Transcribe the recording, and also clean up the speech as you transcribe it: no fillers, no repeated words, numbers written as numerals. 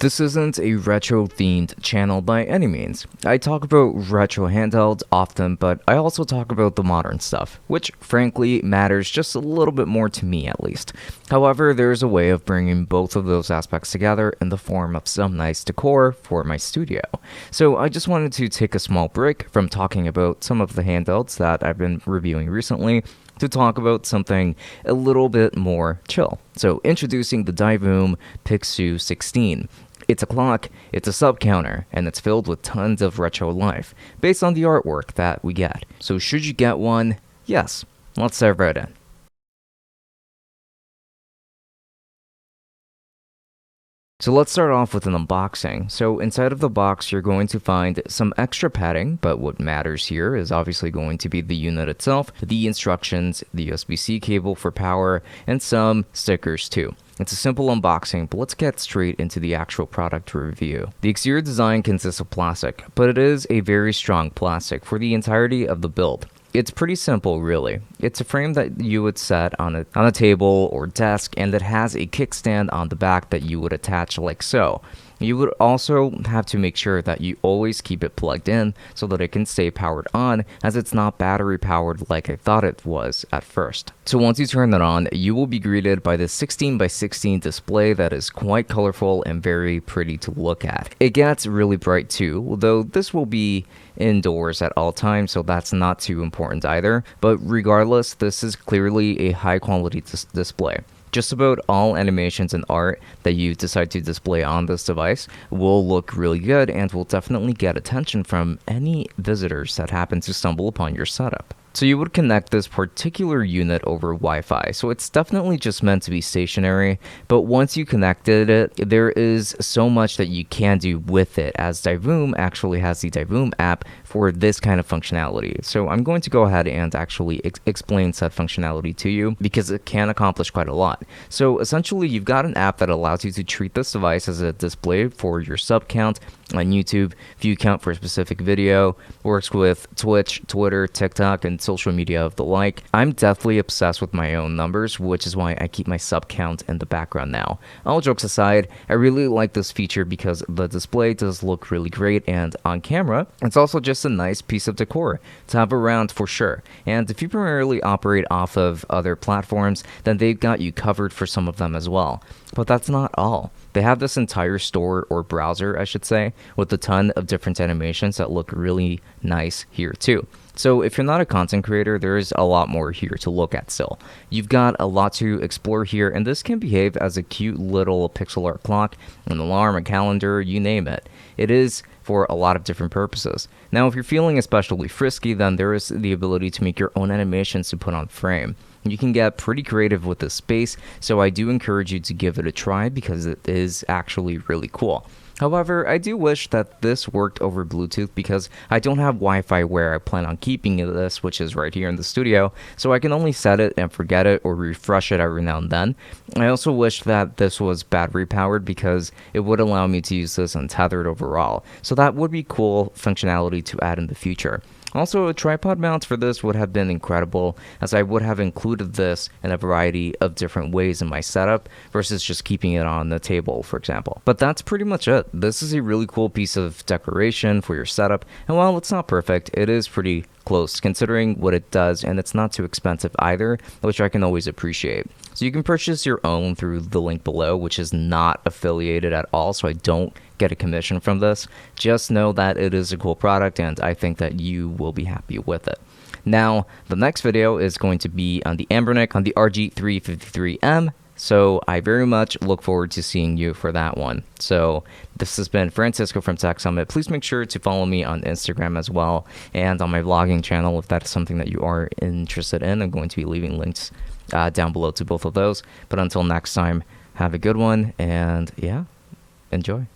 This isn't a retro-themed channel by any means. I talk about retro handhelds often, but I also talk about the modern stuff, which frankly matters just a little bit more to me at least. However, there's a way of bringing both of those aspects together in the form of some nice decor for my studio. So I just wanted to take a small break from talking about some of the handhelds that I've been reviewing recently to talk about something a little bit more chill. So introducing the Divoom Pixoo 16. It's a clock, it's a sub counter, and it's filled with tons of retro life, based on the artwork that we get. So should you get one? Yes. Let's dive right in. So let's start off with an unboxing. So inside of the box, you're going to find some extra padding, but what matters here is obviously going to be the unit itself, the instructions, the USB-C cable for power, and some stickers too. It's a simple unboxing, but let's get straight into the actual product review. The exterior design consists of plastic, but it is a very strong plastic for the entirety of the build. It's pretty simple, really. It's a frame that you would set on a table or desk, and it has a kickstand on the back that you would attach like so. You would also have to make sure that you always keep it plugged in so that it can stay powered on, as it's not battery powered like I thought it was at first. So once you turn that on, you will be greeted by this 16:16 display that is quite colorful and very pretty to look at. It gets really bright too, though this will be indoors at all times, so that's not too important either. But regardless, this is clearly a high quality display. Just about all animations and art that you decide to display on this device will look really good and will definitely get attention from any visitors that happen to stumble upon your setup. So you would connect this particular unit over Wi-Fi, so it's definitely just meant to be stationary, but once you connected it, there is so much that you can do with it, as Divoom actually has the Divoom app for this kind of functionality. So I'm going to go ahead and actually explain said functionality to you, because it can accomplish quite a lot. So essentially, you've got an app that allows you to treat this device as a display for your sub count on YouTube, view count for a specific video, works with Twitch, Twitter, TikTok, and social media of the like. I'm definitely obsessed with my own numbers, which is why I keep my sub count in the background now. All jokes aside, I really like this feature because the display does look really great, and on camera, it's also just a nice piece of decor to have around for sure. And if you primarily operate off of other platforms, then they've got you covered for some of them as well. But that's not all. They have this entire store, or browser I should say, with a ton of different animations that look really nice here too. So if you're not a content creator, there is a lot more here to look at still. You've got a lot to explore here, and this can behave as a cute little pixel art clock, an alarm, a calendar, you name it. It is for a lot of different purposes. Now, if you're feeling especially frisky, then there is the ability to make your own animations to put on frame. You can get pretty creative with this space, so I do encourage you to give it a try because it is actually really cool. However, I do wish that this worked over Bluetooth because I don't have Wi-Fi where I plan on keeping this, which is right here in the studio, so I can only set it and forget it or refresh it every now and then. I also wish that this was battery powered because it would allow me to use this untethered overall, so that would be cool functionality to add in the future. Also, a tripod mount for this would have been incredible, as I would have included this in a variety of different ways in my setup versus just keeping it on the table, for example. But that's pretty much it. This is a really cool piece of decoration for your setup, and while it's not perfect, it is pretty close considering what it does, and it's not too expensive either, which I can always appreciate. So you can purchase your own through the link below, which is not affiliated at all, so I don't get a commission from this. Just know that it is a cool product, and I think that you will be happy with it. Now, the next video is going to be on the Anbernic on the RG353M, so I very much look forward to seeing you for that one. So this has been Francisco from Tech Summit. Please make sure to follow me on Instagram as well, and on my vlogging channel if that is something that you are interested in. I'm going to be leaving links down below to both of those. But until next time, have a good one, and yeah, enjoy.